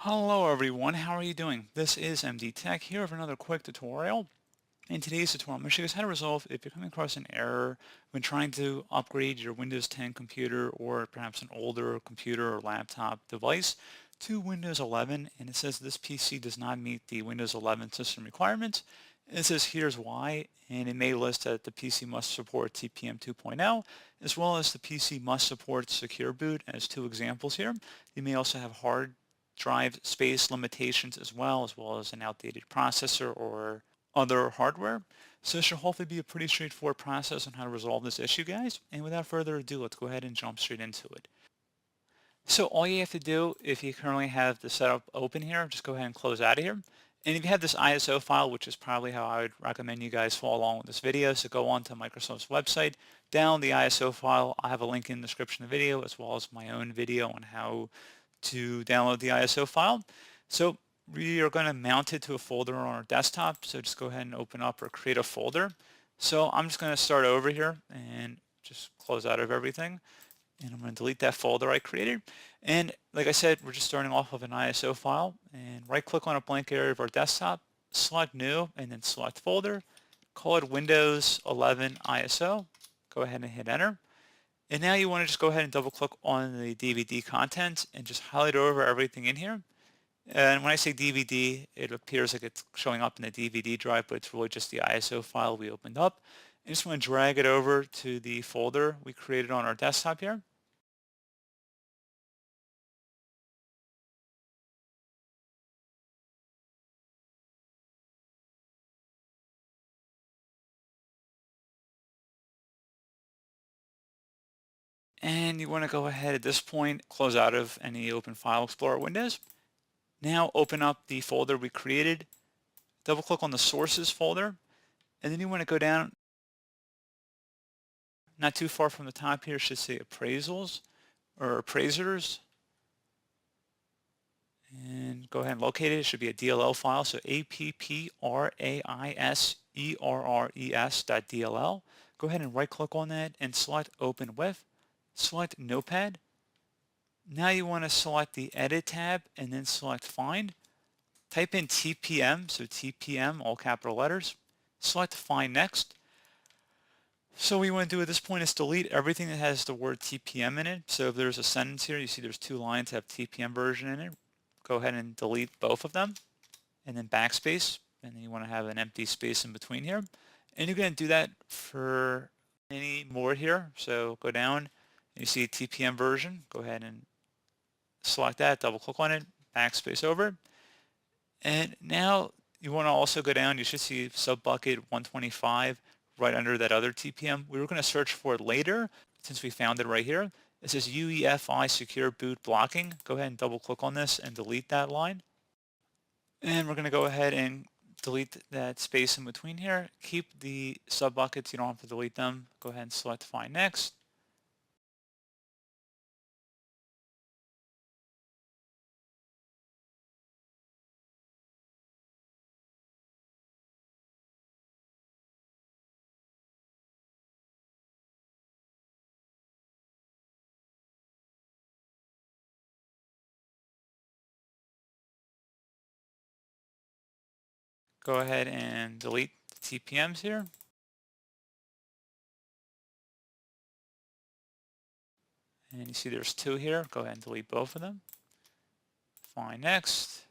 Hello everyone, how are you doing? This is MD Tech here with another quick tutorial. In today's tutorial, I'm going to show you guys how to resolve if you're coming across an error when trying to upgrade your Windows 10 computer or perhaps an older computer or laptop device to Windows 11, and it says this PC does not meet the Windows 11 system requirements. It says here's why, and it may list that the PC must support TPM 2.0 as well as the PC must support Secure Boot as two examples here. You may also have hard drive space limitations as well as an outdated processor or other hardware. So this should hopefully be a pretty straightforward process on how to resolve this issue, guys. And without further ado, let's go ahead and jump straight into it. So all you have to do, if you currently have the setup open here, just go ahead and close out of here. And if you have this ISO file, which is probably how I would recommend you guys follow along with this video, so go on to Microsoft's website, download the ISO file. I have a link in the description of the video as well as my own video on how to download the ISO file. So we are going to mount it to a folder on our desktop. So just go ahead and open up or create a folder. So I'm just going to start over here and just close out of everything. And I'm going to delete that folder I created. And like I said, we're just starting off of an ISO file. And right click on a blank area of our desktop, select new, and then select folder. Call it Windows 11 ISO. Go ahead and hit enter. And now you want to just go ahead and double click on the DVD content and just highlight over everything in here. And when I say DVD, it appears like it's showing up in the DVD drive, but it's really just the ISO file we opened up. I just want to drag it over to the folder we created on our desktop here. And you want to go ahead at this point, close out of any Open File Explorer windows. Now open up the folder we created, double click on the sources folder, and then you want to go down not too far from the top here, should say appraisals or appraisers, and go ahead and locate it. It should be a DLL file, so appraiserres.dll. Go ahead and right click on that and select open with, select notepad. Now you want to select the edit tab and then select find. Type in TPM, so TPM, all capital letters. Select find next. So what you want to do at this point is delete everything that has the word TPM in it. So if there's a sentence here, you see there's two lines that have TPM version in it. Go ahead and delete both of them and then backspace. And then you want to have an empty space in between here. And you're going to do that for any more here. So go down and you see TPM version. Go ahead and select that, double click on it, backspace over it. And now you want to also go down, you should see sub-bucket 125 right under that other TPM. We were going to search for it later since we found it right here. It says UEFI Secure Boot Blocking. Go ahead and double click on this and delete that line. And we're going to go ahead and delete that space in between here. Keep the sub-buckets, you don't have to delete them. Go ahead and select Find Next. Go ahead and delete the TPMs here. And you see there's two here. Go ahead and delete both of them. Find Next.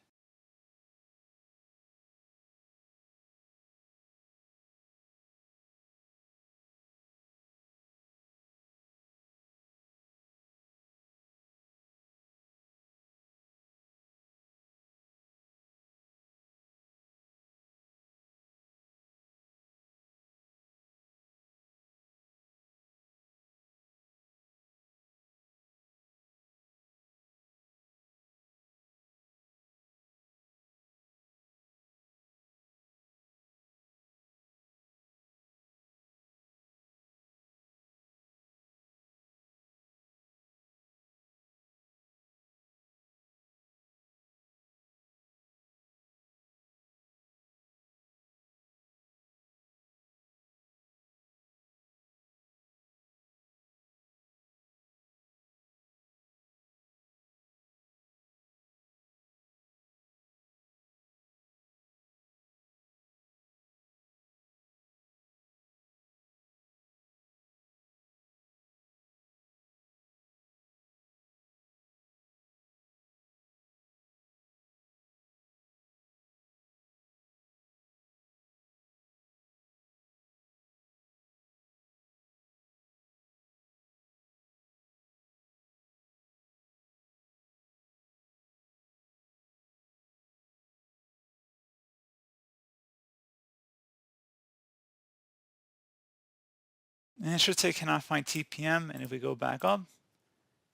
And it should say cannot find TPM, and if we go back up,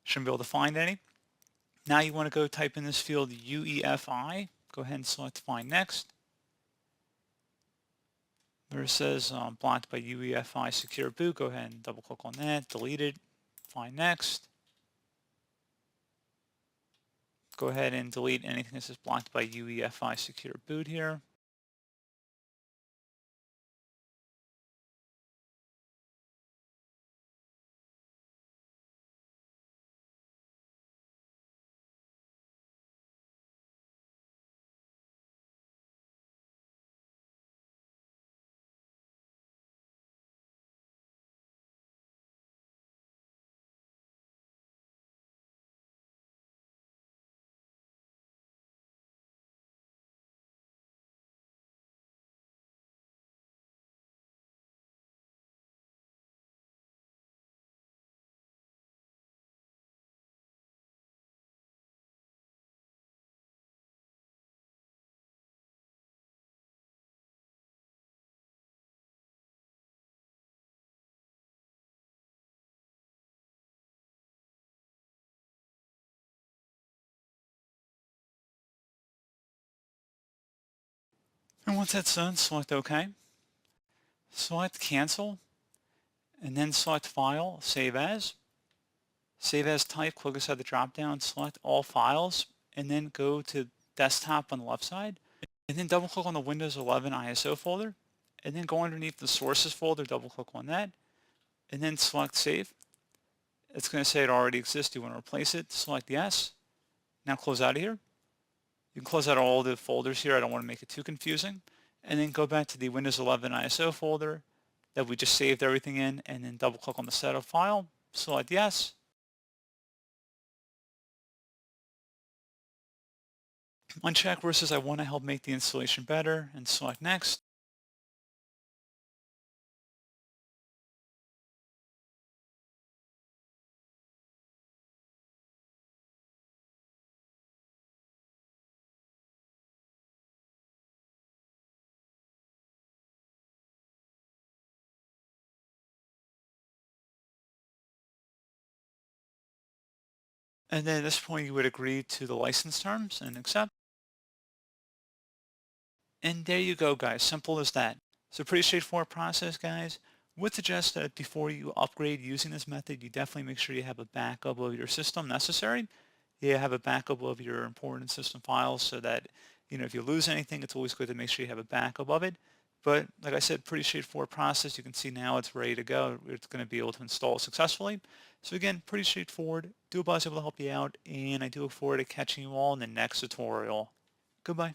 shouldn't be able to find any. Now you want to go type in this field UEFI. Go ahead and select Find Next. Where it says blocked by UEFI Secure Boot, go ahead and double click on that, delete it, Find Next. Go ahead and delete anything that says blocked by UEFI Secure Boot here. And once that's done, select OK. Select Cancel, and then select File, Save As. Save As type, click aside the drop-down, select All Files, and then go to Desktop on the left side, and then double-click on the Windows 11 ISO folder, and then go underneath the Sources folder, double-click on that, and then select Save. It's going to say it already exists. You want to replace it, select Yes. Now close out of here. You can close out all the folders here. I don't want to make it too confusing. And then go back to the Windows 11 ISO folder that we just saved everything in, and then double click on the setup file, select Yes. Uncheck where it says I want to help make the installation better, and select Next. And then at this point you would agree to the license terms and accept. And there you go, guys. Simple as that. So pretty straightforward process, guys. Would suggest that before you upgrade using this method, you definitely make sure you have a backup of your system necessary. You have a backup of your important system files so that, if you lose anything, it's always good to make sure you have a backup of it. But like I said, pretty straightforward process. You can see now it's ready to go. It's going to be able to install successfully. So again, pretty straightforward. Do hope I was able to help you out, and I do look forward to catching you all in the next tutorial. Goodbye.